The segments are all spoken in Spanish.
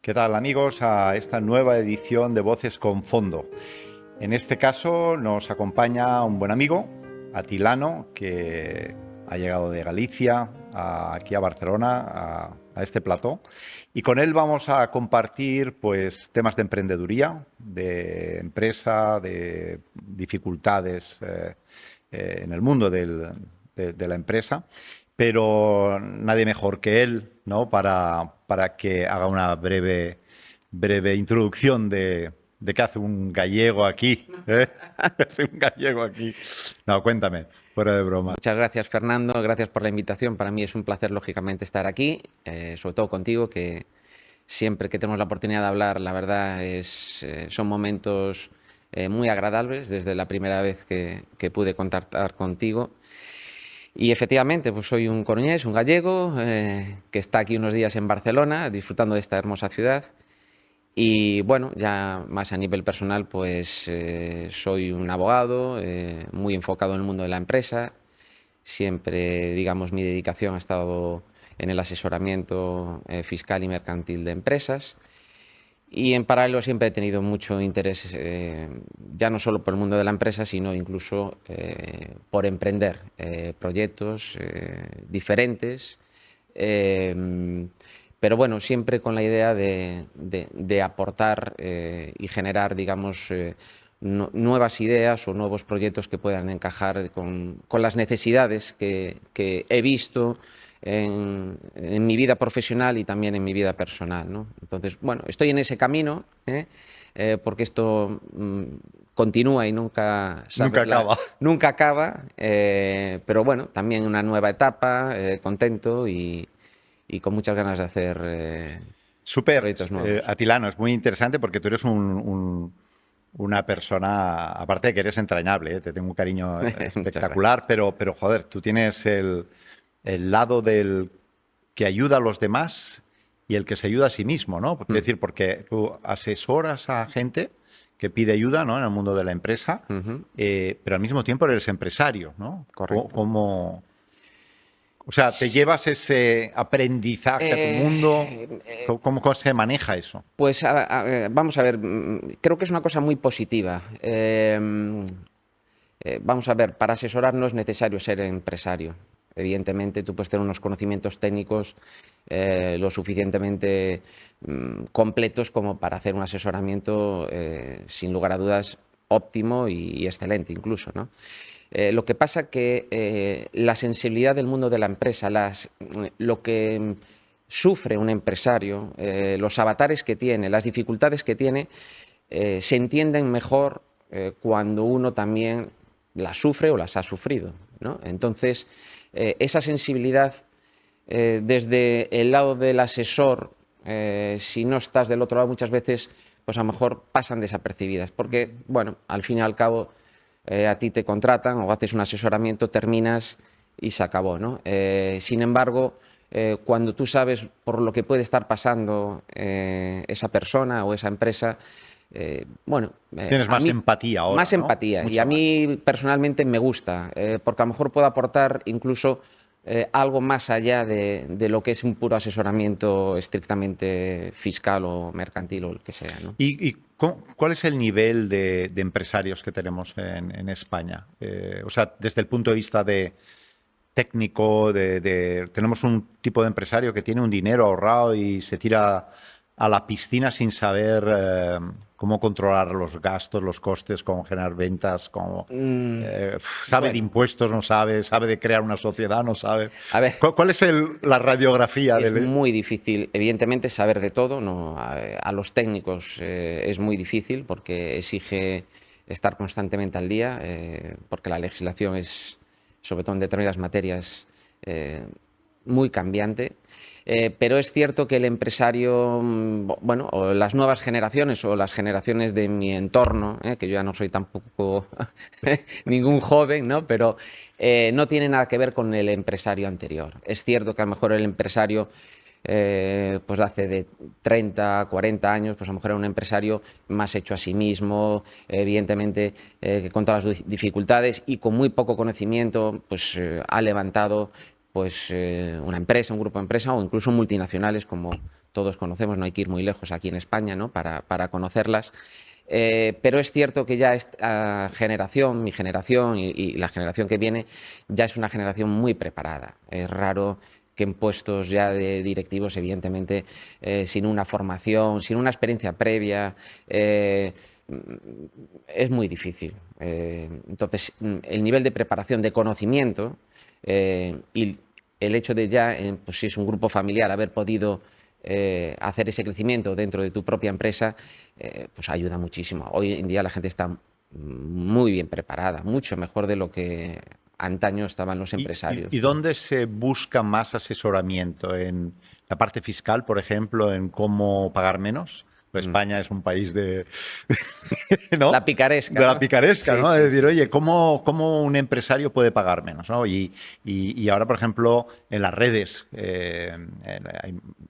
¿Qué tal, amigos? A esta nueva edición de Voces con Fondo. En este caso nos acompaña un buen amigo, Atilano, que ha llegado de Galicia aquí a Barcelona, a este plató, y con él vamos a compartir pues, temas de emprendeduría, de empresa, de dificultades en el mundo de la empresa, pero nadie mejor que él, ¿no? para que haga una breve introducción de qué hace un gallego aquí. ¿Eh? ¿Qué hace un gallego aquí? No, cuéntame, fuera de broma. Muchas gracias, Fernando. Gracias por la invitación. Para mí es un placer, lógicamente, estar aquí, sobre todo contigo, que siempre que tenemos la oportunidad de hablar, la verdad son momentos muy agradables desde la primera vez que pude contactar contigo. Y efectivamente, pues soy un coruñés, un gallego, que está aquí unos días en Barcelona, disfrutando de esta hermosa ciudad. Y bueno, ya más a nivel personal, pues soy un abogado muy enfocado en el mundo de la empresa. Siempre, digamos, mi dedicación ha estado en el asesoramiento fiscal y mercantil de empresas. Y en paralelo siempre he tenido mucho interés, ya no solo por el mundo de la empresa, sino incluso por emprender proyectos diferentes. Pero bueno, siempre con la idea de aportar y generar, digamos, nuevas ideas o nuevos proyectos que puedan encajar con las necesidades que he visto en mi vida profesional y también en mi vida personal, ¿no? Entonces, bueno, estoy en ese camino, porque esto continúa y nunca Nunca sabes acaba. nunca acaba, pero bueno, también una nueva etapa, contento y con muchas ganas de hacer Súper, proyectos nuevos. Atilano, es muy interesante porque tú eres una persona, aparte de que eres entrañable, te tengo un cariño Muchas espectacular, gracias. pero joder, tú tienes el lado del que ayuda a los demás y el que se ayuda a sí mismo, ¿no? Es Mm, decir, porque tú asesoras a gente que pide ayuda, ¿no? En el mundo de la empresa, ujú, pero al mismo tiempo eres empresario, ¿no? correcto. O sea, ¿te llevas ese aprendizaje a tu Eh, mundo? eh, ¿Cómo se maneja eso? pues vamos a ver, creo que es una cosa muy positiva. Vamos a ver, para asesorar no es necesario ser empresario. Evidentemente, tú puedes tener unos conocimientos técnicos lo suficientemente completos como para hacer un asesoramiento, sin lugar a dudas, óptimo y excelente incluso, ¿no? Lo que pasa que la sensibilidad del mundo de la empresa, lo que sufre un empresario, los avatares que tiene, las dificultades que tiene, se entienden mejor cuando uno también las sufre o las ha sufrido, ¿no? Entonces, esa sensibilidad desde el lado del asesor, si no estás del otro lado muchas veces, pues a lo mejor pasan desapercibidas, porque, bueno, al fin y al cabo, a ti te contratan o haces un asesoramiento, terminas y se acabó, ¿no? Sin embargo, cuando tú sabes por lo que puede estar pasando esa persona o esa empresa, bueno, Tienes a más mí empatía más ahora, ¿no? empatía y a Mucho más. mí personalmente me gusta, porque a lo mejor puedo aportar incluso algo más allá de lo que es un puro asesoramiento estrictamente fiscal o mercantil o el que sea, ¿no? ¿Cuál es el nivel de empresarios que tenemos en España? O sea, desde el punto de vista de técnico, tenemos un tipo de empresario que tiene un dinero ahorrado y se tira a la piscina sin saber cómo controlar los gastos, los costes, cómo generar ventas, Mm, sabe de bueno, impuestos, no sabe, sabe de crear una sociedad, no sabe. a ver, ¿Cuál es la radiografía es del... muy difícil, evidentemente, saber de todo, ¿no? A los técnicos es muy difícil porque exige estar constantemente al día, porque la legislación es, sobre todo en determinadas materias, eh, muy cambiante. Pero es cierto que el empresario, bueno, o las nuevas generaciones o las generaciones de mi entorno, que yo ya no soy tampoco ningún joven, ¿no? Pero no tiene nada que ver con el empresario anterior. Es cierto que a lo mejor el empresario pues hace de 30, 40 años, pues a lo mejor era un empresario más hecho a sí mismo, evidentemente con todas las dificultades y con muy poco conocimiento, pues ha levantado pues una empresa, un grupo de empresas o incluso multinacionales todos conocemos, no hay que ir muy lejos aquí en España, ¿no? para conocerlas. Pero es cierto que ya esta generación, mi generación y la generación que viene, ya es una generación muy preparada. Es raro que en puestos ya de directivos, evidentemente, sin una formación, sin una experiencia previa, es muy difícil. Entonces, el nivel de preparación, de conocimiento y el hecho de ya, pues si es un grupo familiar, haber podido hacer ese crecimiento dentro de tu propia empresa, pues ayuda muchísimo. Hoy en día la gente está muy bien preparada, mucho mejor de lo que antaño estaban los empresarios. ¿Y dónde se busca más asesoramiento? ¿En la parte fiscal, por ejemplo, en cómo pagar menos? Pues España es un país de, ¿no? La picaresca, De la ¿no? picaresca, Sí, ¿no? sí, De decir, sí, oye, sí, sí. ¿cómo un empresario puede pagar menos? ¿No? Y ahora, por ejemplo, en las redes,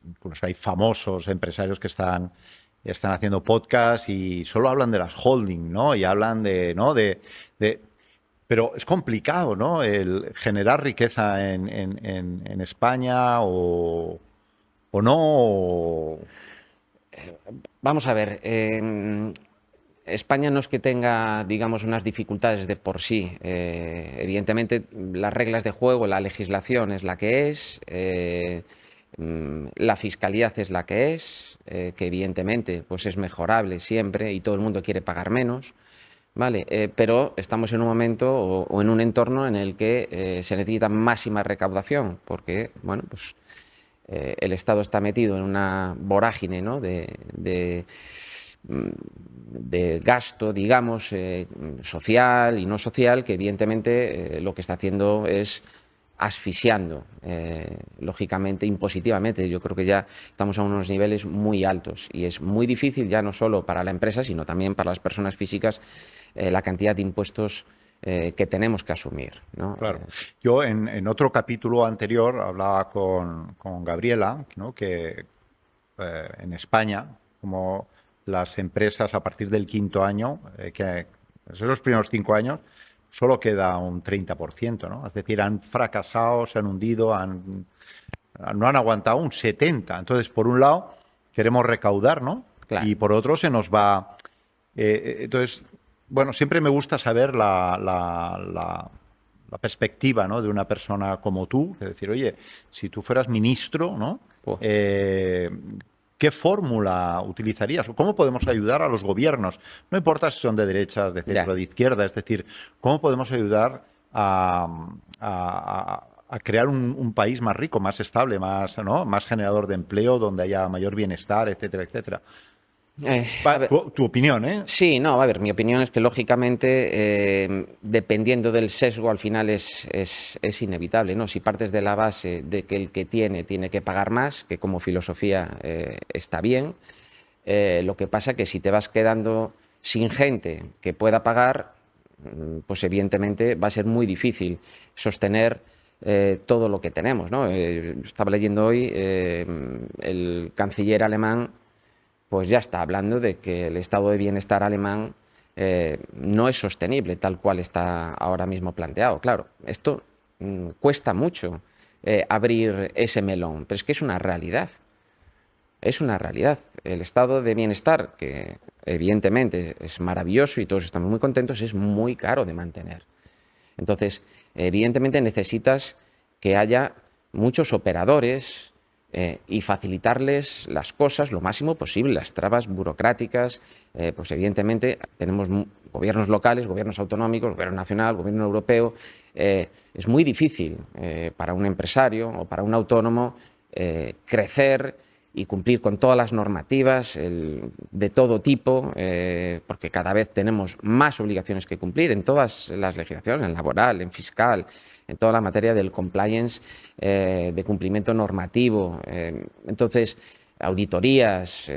incluso hay famosos empresarios que están haciendo podcast y solo hablan de las holding, ¿no? Y hablan de, ¿no? De, pero es complicado, ¿no? El generar riqueza en España o no. Vamos a ver, España no es que tenga, digamos, unas dificultades de por sí. Evidentemente, las reglas de juego, la legislación es la que es, la fiscalidad es la que es, que evidentemente pues es mejorable siempre y todo el mundo quiere pagar menos. Vale, pero estamos en un momento o en un entorno en el que se necesita máxima recaudación, porque bueno, pues el Estado está metido en una vorágine, ¿no? de gasto, digamos, social y no social, que evidentemente lo que está haciendo es asfixiando, lógicamente, impositivamente. Yo creo que ya estamos a unos niveles muy altos y es muy difícil ya no solo para la empresa, sino también para las personas físicas la cantidad de impuestos que tenemos que asumir, ¿no? Claro. Yo en otro capítulo anterior hablaba con Gabriela, ¿no? Que en España, como las empresas a partir del quinto año, que esos primeros 5 años, solo queda un 30%, ¿no? Es decir, han fracasado, se han hundido, no han aguantado un 70%. Entonces, por un lado, queremos recaudar, ¿no? Claro. Y por otro, se nos va. Entonces, bueno, siempre me gusta saber la perspectiva, ¿no? De una persona como tú, es decir, oye, si tú fueras ministro, ¿no? Oh. ¿Qué fórmula utilizarías? ¿O cómo podemos ayudar a los gobiernos? No importa si son de derechas, de centro, Ya. de izquierda, es decir, ¿cómo podemos ayudar a crear un país más rico, más estable, más, ¿no? Más generador de empleo, donde haya mayor bienestar, etcétera, etcétera? A ver, Tu opinión, ¿eh? sí, no, a ver, mi opinión es que lógicamente, dependiendo del sesgo, al final es inevitable, ¿no? Si partes de la base de que el que tiene que pagar más, que como filosofía está bien, lo que pasa que si te vas quedando sin gente que pueda pagar, pues evidentemente va a ser muy difícil sostener todo lo que tenemos, ¿no? Estaba leyendo hoy el canciller alemán pues ya está hablando de que el estado de bienestar alemán no es sostenible tal cual está ahora mismo planteado. Claro, esto cuesta mucho abrir ese melón, pero es que es una realidad. Es una realidad. El estado de bienestar, que evidentemente es maravilloso y todos estamos muy contentos, es muy caro de mantener. Entonces, evidentemente necesitas que haya muchos operadores y facilitarles las cosas lo máximo posible, las trabas burocráticas. Pues evidentemente tenemos gobiernos locales, gobiernos autonómicos, gobierno nacional, gobierno europeo. Es muy difícil para un empresario o para un autónomo crecer y cumplir con todas las normativas de todo tipo, porque cada vez tenemos más obligaciones que cumplir en todas las legislaciones, en laboral, en fiscal, en toda la materia del compliance, de cumplimiento normativo. Entonces, auditorías,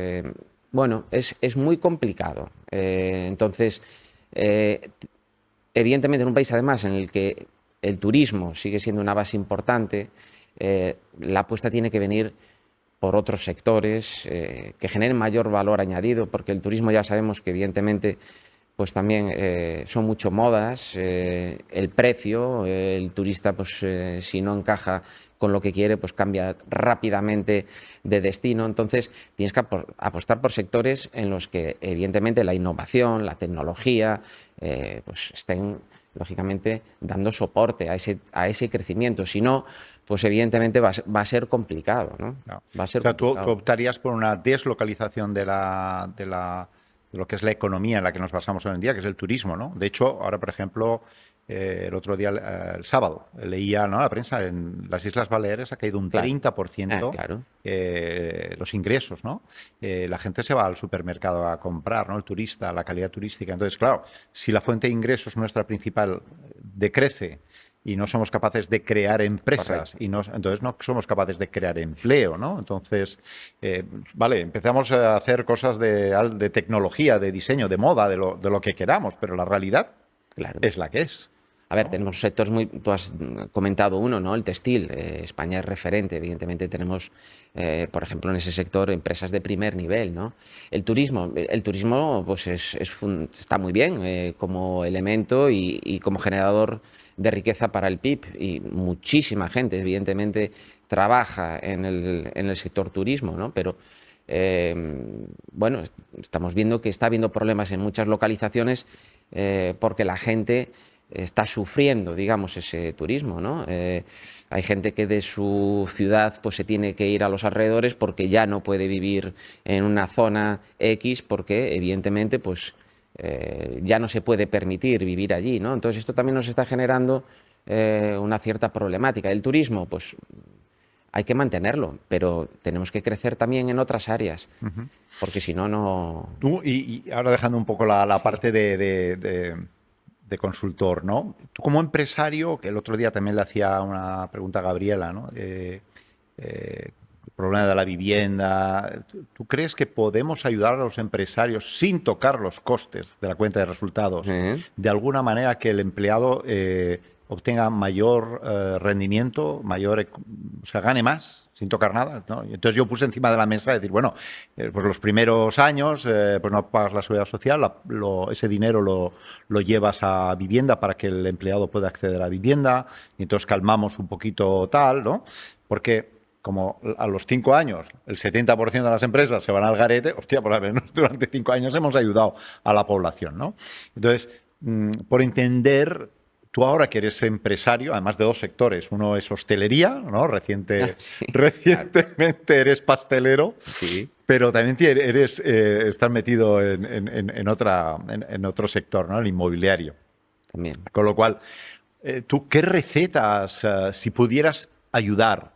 bueno, es muy complicado. Entonces, evidentemente en un país además en el que el turismo sigue siendo una base importante, la apuesta tiene que venir por otros sectores que generen mayor valor añadido, porque el turismo ya sabemos que evidentemente pues también son mucho modas, el precio, el turista pues si no encaja con lo que quiere pues cambia rápidamente de destino, entonces tienes que apostar por sectores en los que evidentemente la innovación, la tecnología pues estén lógicamente dando soporte a ese crecimiento, si no pues evidentemente va a ser complicado, ¿no? No. Va a O ser sea, tú complicado. optarías por una deslocalización de lo que es la economía en la que nos basamos hoy en día, que es el turismo, ¿no? De hecho, ahora, por ejemplo, el otro día, el sábado, leía, ¿no?, la prensa, en las Islas Baleares ha caído un Claro, 30% claro, los ingresos, ¿no? La gente se va al supermercado a comprar, ¿no? El turista, la calidad turística. Entonces, claro, si la fuente de ingresos nuestra principal decrece y no somos capaces de crear empresas correcto. y entonces no somos capaces de crear empleo, ¿no? Entonces, vale, empezamos a hacer cosas de tecnología, de diseño, de moda, de lo que queramos, pero la realidad Claro. es la que es, A ver, ¿no? tenemos sectores muy, tú has comentado uno, ¿no? El textil. España es referente, evidentemente tenemos, por ejemplo, en ese sector empresas de primer nivel, ¿no? El turismo, pues está muy bien como elemento y como generador de riqueza para el PIB y muchísima gente, evidentemente, trabaja en el sector turismo, ¿no? Pero eh, bueno, estamos viendo que está habiendo problemas en muchas localizaciones porque la gente está sufriendo, digamos, ese turismo, ¿no? Hay gente que de su ciudad pues se tiene que ir a los alrededores porque ya no puede vivir en una zona X porque evidentemente pues ya no se puede permitir vivir allí, ¿no? Entonces esto también nos está generando una cierta problemática. El turismo, pues hay que mantenerlo, pero tenemos que crecer también en otras áreas, Ujú. porque si no, no... Tú, y ahora dejando un poco la Sí. parte de consultor, ¿no? Tú como empresario, que el otro día también le hacía una pregunta a Gabriela, ¿no? El problema de la vivienda. ¿Tú crees que podemos ayudar a los empresarios sin tocar los costes de la cuenta de resultados, ¿Eh? de alguna manera que el empleado obtenga mayor rendimiento, o sea, gane más sin tocar nada, ¿no? Y entonces yo puse encima de la mesa decir, bueno, pues los primeros años pues no pagas la seguridad social, ese dinero lo llevas a vivienda para que el empleado pueda acceder a vivienda, y entonces calmamos un poquito tal, ¿no? Porque como a los 5 años el 70% de las empresas se van al garete, hostia, por lo menos durante 5 años hemos ayudado a la población, ¿no? Entonces, por entender, tú ahora que eres empresario, además de dos sectores, uno es hostelería, ¿no? Sí, claro. Recientemente eres pastelero, Sí, pero también estás metido en otro sector, ¿no? El inmobiliario. también. Con lo cual, ¿tú qué recetas, si pudieras ayudar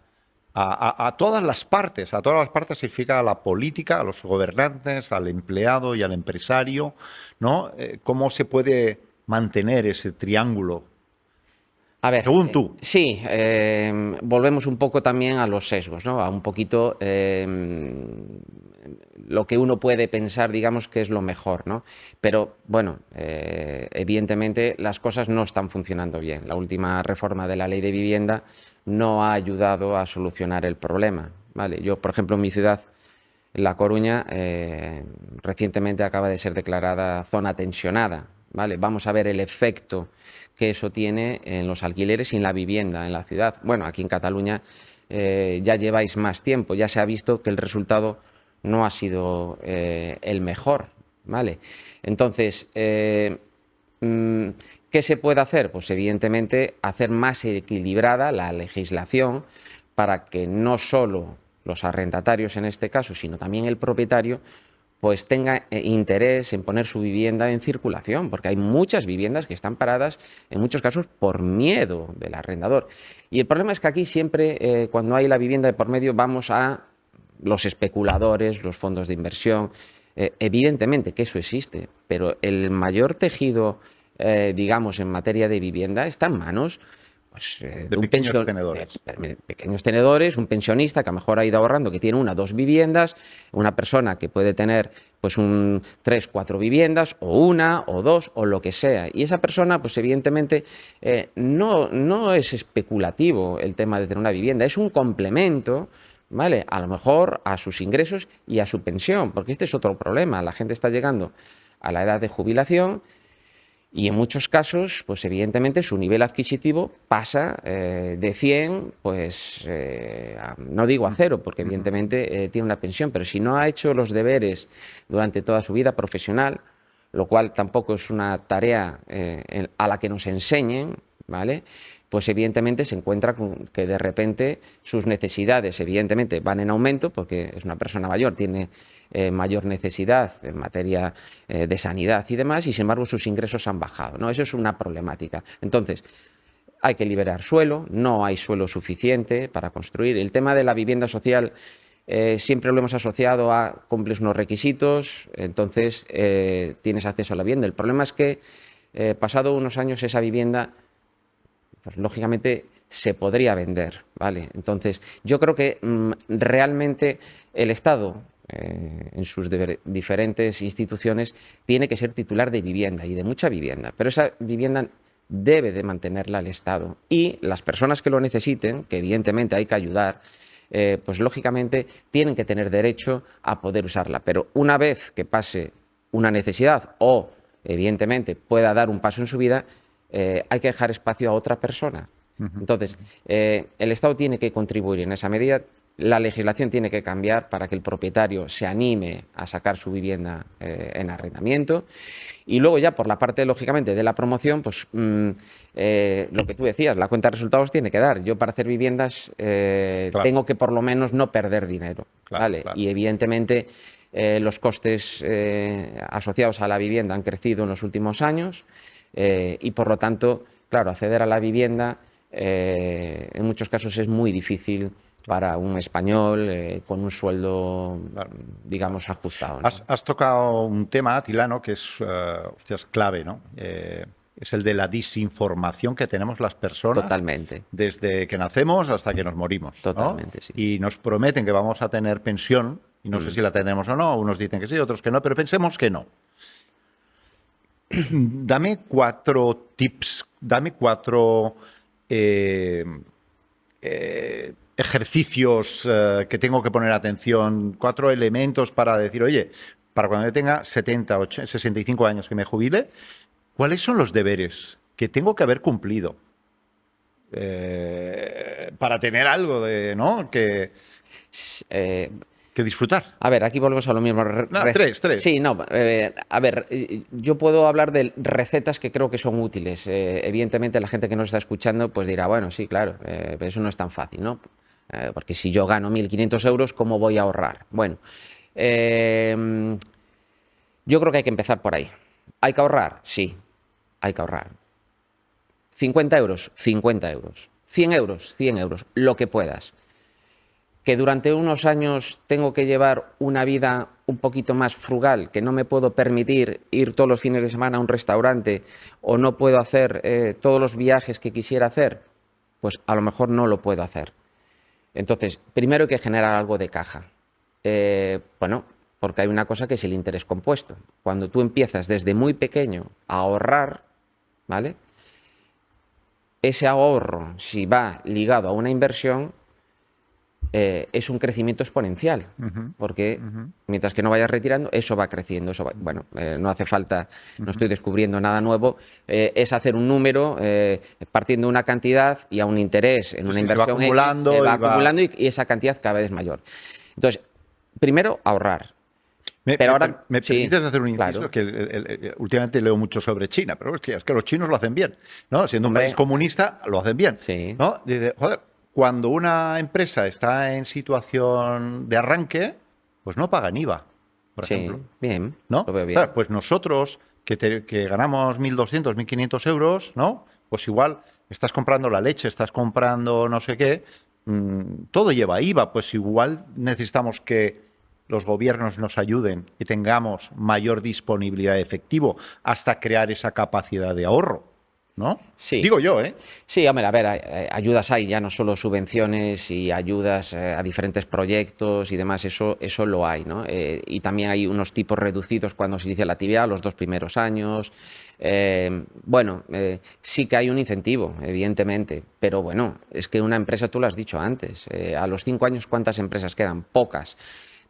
a todas las partes significa a la política, a los gobernantes, al empleado y al empresario, ¿no? ¿Cómo se puede mantener ese triángulo? A ver, Según tú. sí, volvemos un poco también a los sesgos, ¿no? A un poquito lo que uno puede pensar, digamos, que es lo mejor, ¿no? Pero bueno, evidentemente las cosas no están funcionando bien. La última reforma de la ley de vivienda no ha ayudado a solucionar el problema, ¿vale? Yo, por ejemplo, en mi ciudad, La Coruña, recientemente acaba de ser declarada zona tensionada, ¿vale? Vamos a ver el efecto que eso tiene en los alquileres y en la vivienda en la ciudad. Bueno, aquí en Cataluña ya lleváis más tiempo, ya se ha visto que el resultado no ha sido el mejor, ¿vale? Entonces, ¿qué se puede hacer? Pues evidentemente hacer más equilibrada la legislación para que no solo los arrendatarios en este caso, sino también el propietario, pues tenga interés en poner su vivienda en circulación, porque hay muchas viviendas que están paradas, en muchos casos, por miedo del arrendador. Y el problema es que aquí siempre, cuando hay la vivienda de por medio, vamos a los especuladores, los fondos de inversión. Evidentemente que eso existe, pero el mayor tejido, digamos, en materia de vivienda está en manos pues, De pequeños tenedores. de pequeños tenedores, un pensionista que a lo mejor ha ido ahorrando, que tiene una o dos viviendas, una persona que puede tener pues un tres, cuatro viviendas, o una, o dos, o lo que sea. Y esa persona, pues evidentemente, no es especulativo el tema de tener una vivienda, es un complemento, ¿vale? A lo mejor a sus ingresos y a su pensión, porque este es otro problema. La gente está llegando a la edad de jubilación. Y en muchos casos, pues evidentemente su nivel adquisitivo pasa de 100, pues no digo a 0, porque evidentemente tiene una pensión, pero si no ha hecho los deberes durante toda su vida profesional, lo cual tampoco es una tarea a la que nos enseñen, ¿vale? Pues evidentemente se encuentra con que de repente sus necesidades evidentemente van en aumento, porque es una persona mayor, tiene mayor necesidad en materia de sanidad y demás, y sin embargo sus ingresos han bajado, ¿no? Eso es una problemática. Entonces, hay que liberar suelo, no hay suelo suficiente para construir. El tema de la vivienda social siempre lo hemos asociado a cumplir unos requisitos, entonces tienes acceso a la vivienda. El problema es que pasado unos años esa vivienda, pues lógicamente se podría vender, ¿vale? Entonces, yo creo que realmente el Estado, en sus diferentes instituciones, tiene que ser titular de vivienda y de mucha vivienda, pero esa vivienda debe de mantenerla el Estado y las personas que lo necesiten, que evidentemente hay que ayudar, pues lógicamente tienen que tener derecho a poder usarla, pero una vez que pase una necesidad o evidentemente pueda dar un paso en su vida, hay que dejar espacio a otra persona. Entonces, el Estado tiene que contribuir en esa medida, la legislación tiene que cambiar para que el propietario se anime a sacar su vivienda en arrendamiento. Y luego ya por la parte, lógicamente, de la promoción, pues lo que tú decías, la cuenta de resultados tiene que dar. Yo para hacer viviendas tengo que por lo menos no perder dinero, ¿vale? Y evidentemente los costes asociados a la vivienda han crecido en los últimos años y por lo tanto, claro, acceder a la vivienda en muchos casos es muy difícil para un español con un sueldo, digamos, ajustado, ¿no? Has tocado un tema, Tilano, que es clave, ¿no? Es el de la desinformación que tenemos las personas. Totalmente. Desde que nacemos hasta que nos morimos, ¿no? Totalmente, sí. Y nos prometen que vamos a tener pensión, y no sé si la tendremos o no, unos dicen que sí, otros que no, pero pensemos que no. Dame 4 tips, dame 4 ejercicios que tengo que poner atención, 4 elementos para decir, oye, para cuando yo tenga 70, 80, 65 años que me jubile, ¿cuáles son los deberes que tengo que haber cumplido para tener algo de, ¿no? que disfrutar? A ver, aquí volvemos a lo mismo. No, 3. Sí, no. A ver, yo puedo hablar de recetas que creo que son útiles. Evidentemente, la gente que nos está escuchando pues dirá, bueno, sí, claro, eso no es tan fácil, ¿no? Porque si yo gano 1.500 euros, ¿cómo voy a ahorrar? Bueno, yo creo que hay que empezar por ahí. ¿Hay que ahorrar? Sí, hay que ahorrar. 50 euros, 50 euros. 100 euros, 100 euros, lo que puedas. Que durante unos años tengo que llevar una vida un poquito más frugal, que no me puedo permitir ir todos los fines de semana a un restaurante o no puedo hacer todos los viajes que quisiera hacer, pues a lo mejor no lo puedo hacer. Entonces, primero hay que generar algo de caja. Bueno, porque hay una cosa que es el interés compuesto. Cuando tú empiezas desde muy pequeño a ahorrar, ¿vale? Ese ahorro, si va ligado a una inversión, es un crecimiento exponencial, porque mientras que no vayas retirando, eso va creciendo. Eso va, bueno, no hace falta, no estoy descubriendo nada nuevo, es hacer un número partiendo de una cantidad y a un interés en una inversión se va acumulando, se va acumulando y esa cantidad cada vez es mayor. Entonces, primero, ahorrar. ¿Me permites hacer un inciso? Claro. Que últimamente leo mucho sobre China, pero hostia, es que los chinos lo hacen bien, ¿no? Siendo un país comunista, lo hacen bien, sí. ¿no? Dice, joder, cuando una empresa está en situación de arranque, pues no pagan IVA, por ejemplo. Bien, ¿no? lo veo bien. Claro, pues nosotros, que ganamos 1.200, 1.500 euros, ¿no? Pues igual estás comprando la leche, estás comprando no sé qué, todo lleva IVA, pues igual necesitamos que los gobiernos nos ayuden y tengamos mayor disponibilidad de efectivo hasta crear esa capacidad de ahorro, ¿no? Sí. Digo yo, ¿eh? Sí, hombre, a ver, ayudas hay, ya no solo subvenciones y ayudas a diferentes proyectos y demás, eso lo hay, ¿no? Y también hay unos tipos reducidos cuando se inicia la actividad, los 2 primeros años. Bueno, sí que hay un incentivo, evidentemente, pero bueno, es que una empresa, tú lo has dicho antes, a los 5 años, ¿cuántas empresas quedan? Pocas.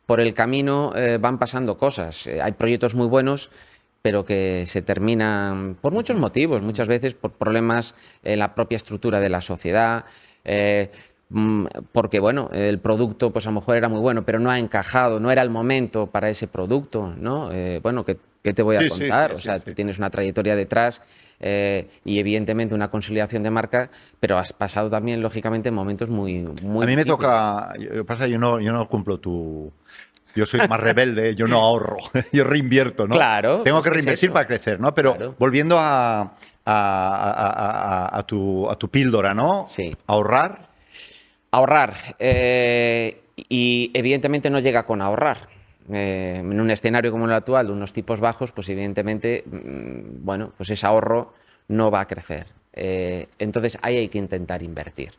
Por el camino van pasando cosas, hay proyectos muy buenos, pero que se terminan por muchos motivos, muchas veces por problemas en la propia estructura de la sociedad, eh, porque bueno, el producto pues a lo mejor era muy bueno, pero no ha encajado, no era el momento para ese producto, ¿no? Bueno, ¿qué te voy a Sí, sí, sí, contar? O sí, sea, tú sí. tienes una trayectoria detrás y evidentemente una consolidación de marca, pero has pasado también, lógicamente, momentos muy, A muy mí me difíciles. toca, pasa, yo no cumplo yo soy más rebelde, yo no ahorro, yo reinvierto, ¿no? Claro, Tengo es que que es reinvertir eso, para crecer, ¿no? Pero claro, volviendo a tu píldora, ¿no? sí. Ahorrar, Ahorrar. Y evidentemente no llega con ahorrar. En un escenario como el actual, de unos tipos bajos, pues evidentemente, bueno, pues ese ahorro no va a crecer. Entonces ahí hay que intentar invertir.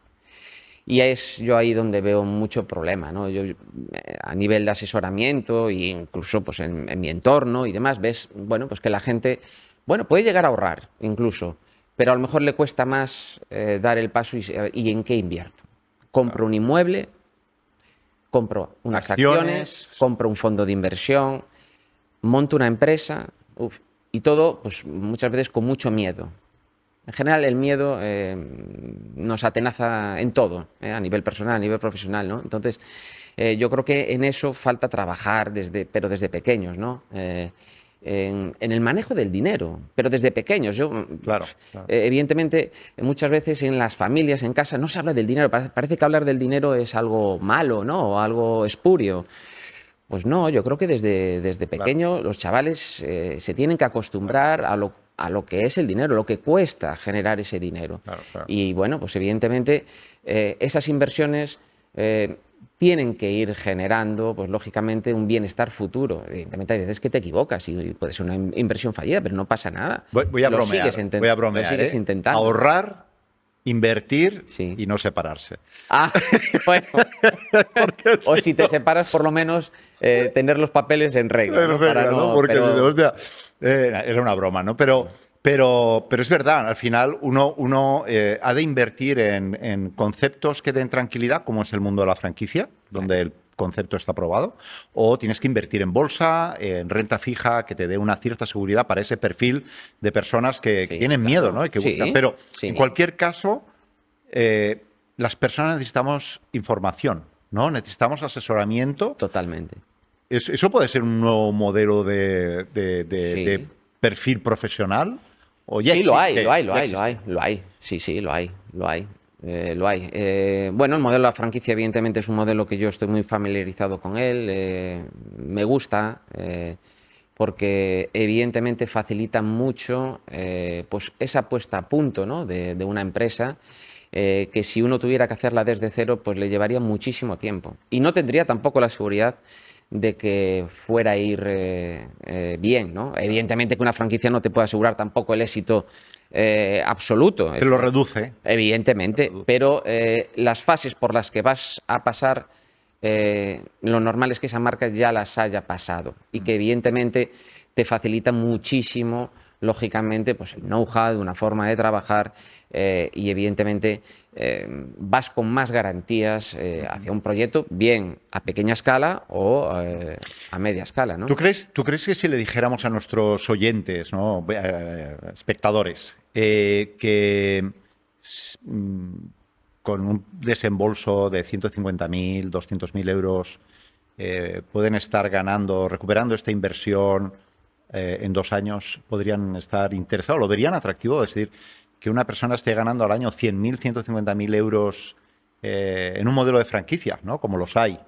Y es yo ahí donde veo mucho problema, ¿no? Yo, a nivel de asesoramiento e incluso pues en mi entorno y demás, ves, bueno, pues que la gente, bueno, puede llegar a ahorrar incluso, pero a lo mejor le cuesta más dar el paso y en qué invierto. Compro un inmueble, compro unas acciones, acciones. compro un fondo de inversión, monto una empresa, uf, y todo, pues muchas veces con mucho miedo. En general, el miedo nos atenaza en todo, a nivel personal, a nivel profesional, ¿no? Entonces, yo creo que en eso falta trabajar pero desde pequeños, ¿no? En el manejo del dinero, pero desde pequeños. Claro, claro. Evidentemente, muchas veces en las familias, en casa, no se habla del dinero. Parece que hablar del dinero es algo malo, ¿no? O algo espurio. Pues no, yo creo que desde Claro, pequeño los chavales se tienen que claro, acostumbrar a lo que es el dinero, lo que cuesta generar ese dinero. claro, claro. Y bueno, pues evidentemente esas inversiones tienen que ir generando, pues lógicamente, un bienestar futuro. Evidentemente hay veces que te equivocas y puede ser una inversión fallida, pero no pasa nada. Voy a bromear, voy a Lo bromear, sigues ¿eh? intentando. Ahorrar, invertir Sí. y no separarse. Ah, bueno. Porque O si si te no, separas, por lo menos tener los papeles en regla, en ¿no? Para regla, ¿no? no, Porque dices, pero hostia, era una broma, ¿no? Pero es verdad, al final uno ha de invertir en conceptos que den tranquilidad, como es el mundo de la franquicia, donde el concepto está probado, o tienes que invertir en bolsa, en renta fija, que te dé una cierta seguridad para ese perfil de personas que sí, tienen miedo, claro, ¿no? Y que buscan. sí, Pero en sí, cualquier caso, las personas necesitamos información, ¿no? Necesitamos asesoramiento. totalmente. ¿Eso puede ser un nuevo modelo de Sí, perfil profesional? ¿O ya sí, lo hay, lo existe? hay, lo Ya hay, lo hay, existe. lo hay. Sí, sí, lo hay, lo hay. Lo hay. Bueno, el modelo de la franquicia, evidentemente, es un modelo que yo estoy muy familiarizado con él. Me gusta porque, evidentemente, facilita mucho pues esa puesta a punto, ¿no? de una empresa. Que si uno tuviera que hacerla desde cero, pues le llevaría muchísimo tiempo. Y no tendría tampoco la seguridad de que fuera a ir bien, ¿no? Claro. Evidentemente que una franquicia no te puede asegurar tampoco el éxito absoluto, Te lo reduce. Te lo evidentemente, reduce. pero las fases por las que vas a pasar, lo normal es que esa marca ya las haya pasado y Mm. que evidentemente te facilita muchísimo, lógicamente, pues el know-how, una forma de trabajar y evidentemente vas con más garantías Ujú. hacia un proyecto, bien a pequeña escala o a media escala, ¿Tú ¿no? crees, tú crees que si le dijéramos a nuestros oyentes, ¿no? Espectadores, que con un desembolso de 150.000, 200.000 euros pueden estar ganando, recuperando esta inversión en 2 años, podrían estar interesados, lo verían atractivo? Es decir, que una persona esté ganando al año 100.000, 150.000 euros en un modelo de franquicia, ¿no? Como los hay.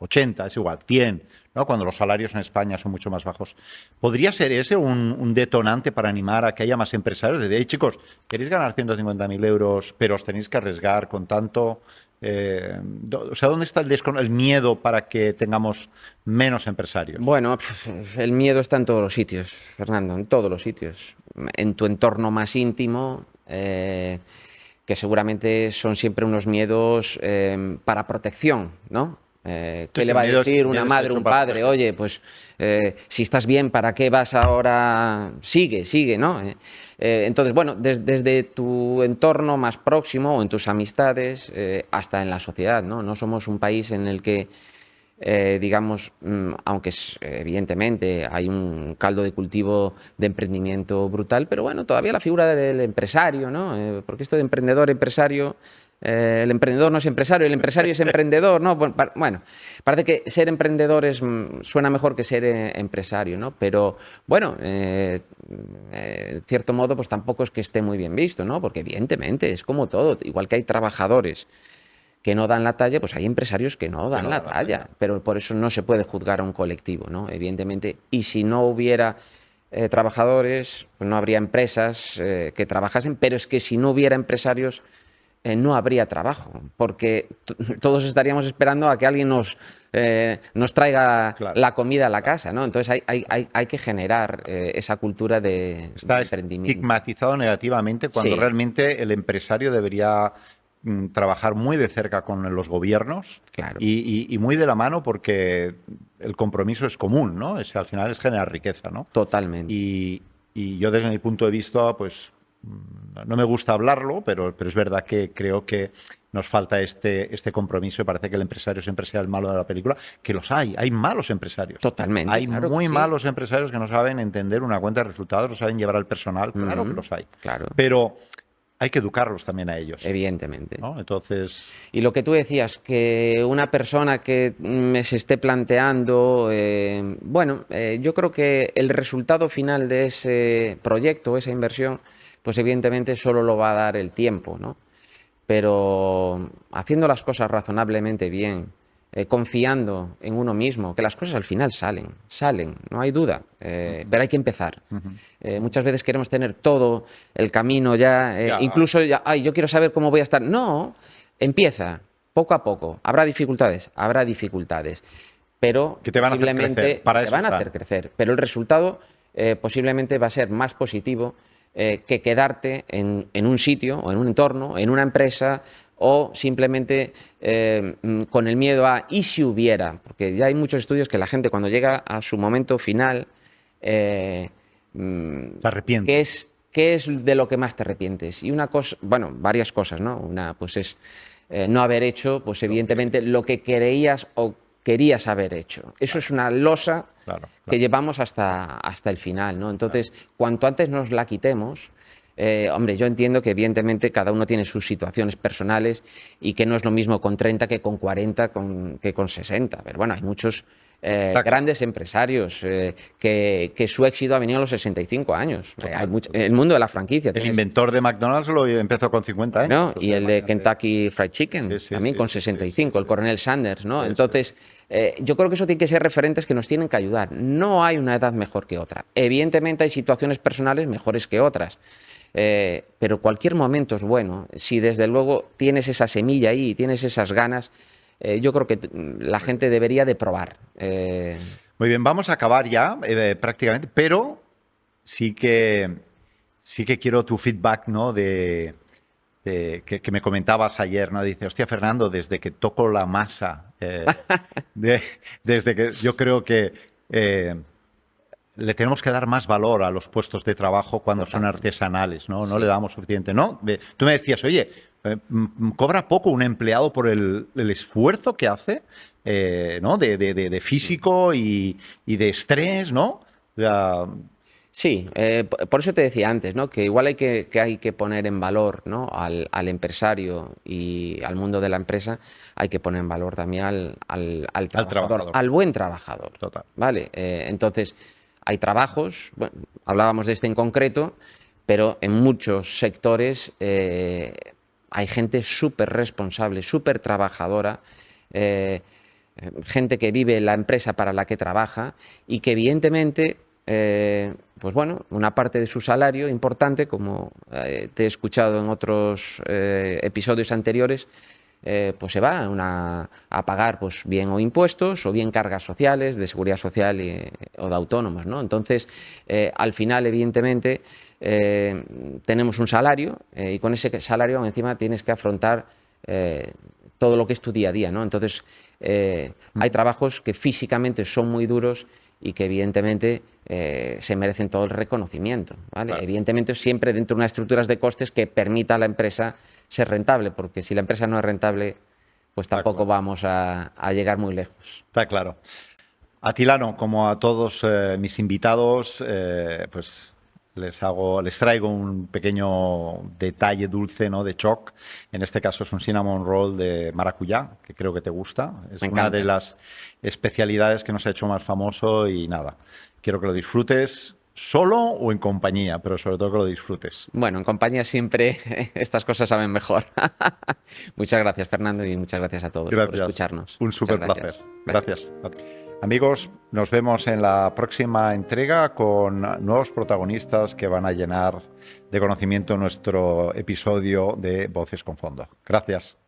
80, es igual, 100, ¿no? Cuando los salarios en España son mucho más bajos. ¿Podría ser ese un detonante para animar a que haya más empresarios? De, hey, chicos, queréis ganar 150.000 euros, pero os tenéis que arriesgar con tanto. O sea, ¿dónde está el miedo para que tengamos menos empresarios? Bueno, el miedo está en todos los sitios, Fernando, en todos los sitios. En tu entorno más íntimo, que seguramente son siempre unos miedos para protección, ¿no? Sí, ¿Qué le sí, va a decir una miedo está madre, hecho un para padre? proteger. Oye, pues si estás bien, ¿para qué vas ahora? Sigue, sigue, ¿no? Entonces, bueno, desde tu entorno más próximo o en tus amistades hasta en la sociedad, ¿no? No somos un país en el que digamos, aunque evidentemente hay un caldo de cultivo de emprendimiento brutal, pero bueno, todavía la figura del empresario, ¿no? Porque esto de emprendedor, empresario, el emprendedor no es empresario, el empresario es emprendedor, ¿no? Bueno, parece que ser emprendedor suena mejor que ser empresario, ¿no? Pero bueno, en cierto modo, pues tampoco es que esté muy bien visto, ¿no? Porque evidentemente es como todo, igual que hay trabajadores que no dan la talla, pues hay empresarios que no dan la talla, pero por eso no se puede juzgar a un colectivo, ¿no? Evidentemente, y si no hubiera trabajadores, pues no habría empresas que trabajasen, pero es que si no hubiera empresarios, no habría trabajo, porque todos estaríamos esperando a que alguien nos traiga la comida a la casa, ¿no? Entonces hay que generar esa cultura de Está emprendimiento. estigmatizado negativamente cuando Sí, realmente el empresario debería trabajar muy de cerca con los gobiernos claro. y muy de la mano porque el compromiso es común, ¿no? Al final es generar riqueza, ¿no? Totalmente. Y yo desde mi punto de vista, pues no me gusta hablarlo, pero es verdad que creo que nos falta este compromiso y parece que el empresario siempre sea el malo de la película, que los hay malos empresarios. Totalmente, Hay claro que muy sí. malos empresarios que no saben entender una cuenta de resultados, no saben llevar al personal, claro que los hay. Claro, Pero hay que educarlos también a ellos, evidentemente. ¿no? Entonces, Y lo que tú decías, que una persona que se esté planteando, bueno, yo creo que el resultado final de ese proyecto, esa inversión, pues evidentemente solo lo va a dar el tiempo, ¿no? Pero haciendo las cosas razonablemente bien, confiando en uno mismo, que las cosas al final salen, no hay duda, pero hay que empezar. Muchas veces queremos tener todo el camino ya, ya, incluso ya, ay, yo quiero saber cómo voy a estar. No, empieza, poco a poco. Habrá dificultades, pero que te van a hacer crecer, posiblemente para te eso van a hacer están. crecer. Pero el resultado posiblemente va a ser más positivo que quedarte en un sitio o en un entorno, en una empresa o simplemente con el miedo a ¿y si hubiera? Porque ya hay muchos estudios que la gente cuando llega a su momento final, eh, Se arrepiente. ¿qué es de lo que más te arrepientes? Y una cosa, bueno, varias cosas, ¿no? Una pues es no haber hecho, pues evidentemente lo que creías o querías haber hecho. Eso es una losa que llevamos hasta el final, ¿no? Entonces, cuanto antes nos la quitemos, hombre, yo entiendo que evidentemente cada uno tiene sus situaciones personales y que no es lo mismo con 30 que con 40 que con 60. Pero bueno, hay muchos grandes empresarios que su éxito ha venido a los 65 años. El mundo de la franquicia. El inventor de McDonald's lo empezó con 50 años. Bueno, y el de Kentucky Fried Chicken, también con 65, el coronel Sanders, ¿no? Entonces, yo creo que eso tiene que ser referentes que nos tienen que ayudar. No hay una edad mejor que otra. Evidentemente hay situaciones personales mejores que otras. Pero cualquier momento es bueno. Si desde luego tienes esa semilla ahí y tienes esas ganas, yo creo que la gente debería de probar. Muy bien, vamos a acabar ya prácticamente, pero sí que, sí que quiero tu feedback, ¿no? Que me comentabas ayer, ¿no? Dice, hostia, Fernando, desde que toco la masa, desde que yo creo que le tenemos que dar más valor a los puestos de trabajo cuando son artesanales, ¿no? No le damos suficiente, ¿no? Tú me decías, oye, cobra poco un empleado por el esfuerzo que hace, ¿no? De físico y de estrés, ¿no? O sea, Sí, por eso te decía antes, ¿no? Que igual hay que poner en valor, ¿no? Al empresario y al mundo de la empresa, hay que poner en valor también al trabajador, al buen trabajador. Total. ¿Vale? Entonces, hay trabajos, bueno, hablábamos de este en concreto, pero en muchos sectores hay gente súper responsable, súper trabajadora, gente que vive la empresa para la que trabaja y que evidentemente pues bueno, una parte de su salario importante, como te he escuchado en otros episodios anteriores, pues se va a pagar pues bien o impuestos o bien cargas sociales, de seguridad social o de autónomos, ¿no? Entonces, al final, evidentemente, tenemos un salario y con ese salario encima tienes que afrontar todo lo que es tu día a día, ¿no? Entonces, hay trabajos que físicamente son muy duros y que evidentemente se merecen todo el reconocimiento, ¿vale? Claro. Evidentemente siempre dentro de unas estructuras de costes que permita a la empresa ser rentable, porque si la empresa no es rentable, pues Está tampoco claro. vamos a llegar muy lejos. Está claro. A Tilano, como a todos mis invitados, pues les traigo un pequeño detalle dulce, ¿no? De Choc. En este caso es un cinnamon roll de maracuyá, que creo que te gusta. Es Me una de encanta. las especialidades que nos ha hecho más famoso y nada. Quiero que lo disfrutes solo o en compañía, pero sobre todo que lo disfrutes. Bueno, en compañía siempre estas cosas saben mejor. Muchas gracias, Fernando, y muchas gracias a todos por Gracias. escucharnos. Un Muchas súper placer. gracias. Gracias. Amigos, nos vemos en la próxima entrega con nuevos protagonistas que van a llenar de conocimiento nuestro episodio de Voces con Fondo. Gracias.